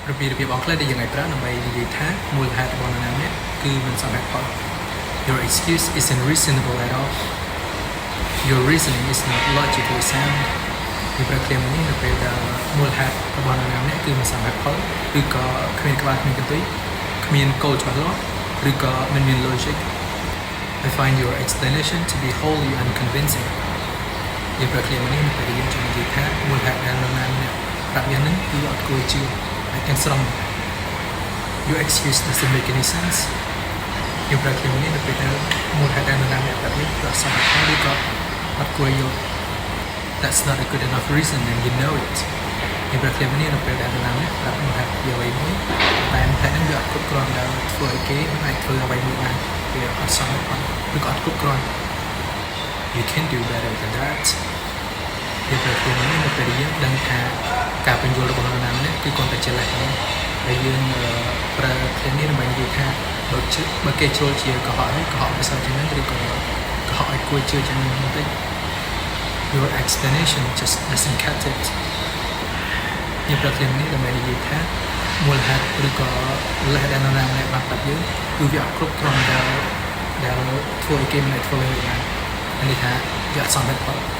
របៀបអង់គ្លេសដែលយើងអាចប្រើដើម្បីនិយាយថាមូលហេតុរបស់នរណាម្នាក់គឺមិនសមហេតុផល Your excuse isn't reasonable at all. Your reasoning is not logically sound. ពីប្រក្រាមនេះនៅពេលដែលមូលហេតុរបស់នរណាម្នាក់គឺមិនសមហេតុផលឬក៏គ្មានក្បាលគ្មានកន្ទុយគ្មានគោលច្បាស់លាស់ឬក៏មិនមាន logic. I find your explanation to be wholly unconvincing. ពីប្រក្រាមនេះនៅពេលយើងចង់និយាយថាមូលហេតុដែលនរណាម្នាក់ប្រាប់យ៉ាងហ្នឹងគឺអត់គួរជឿហើយទាំងស្រុង Your excuse doesn't make any sense. ពីប្រក្រាមនេះនៅពេលដែលមូលហេតុដែលនរណាម្នាក់ប្រាប់នេះគឺអត់សមហេតុផលឬក៏អត់គួរយល់ That's not a good enough reason and you know it. ពីប្រក្រាមនេះនៅពេលដែលនរណាម្នាក់ប្រាប់មូលហេតុពីអ្វីមួយតែមូលហេតុហ្នឹងវាអត់គ្រប់គ្រាន់ដែលធ្វើឲ្យគេមិនអាចធ្វើអ្វីមួយបានវាអត់សមហេតុផលឬក៏អត់គ្រប់គ្រាន់ You can do better than that. ពីប្រក្រាមនេះនៅពេលយើងដឹងថាការបញ្យល់របស់នរណាម្នាក់គឺគ្រាន់តែជាលេសហ្នឹងហើយយើងប្រើគ្នានេះដើម្បីនិយាយថាបើគេជ្រុលជាកុហកនេះកុហកភាសាជាងហ្នឹងឬក៏កុហកឲ្យគួរជឿជាងហ្នឹងបន្តិច Your explanation just doesn't cut it. យើងប្រើគ្នានេះដើម្បីនិយាយថាមូលហេតុឬក៏លេសដែលនរណាម្នាក់បានប្រាប់យើងគឺវាអត់គ្រប់គ្រាន់ដែលធ្វើឲ្យគេមិនអាចធ្វើអ្វីបាននេះថាវាអត់សមហេតុផល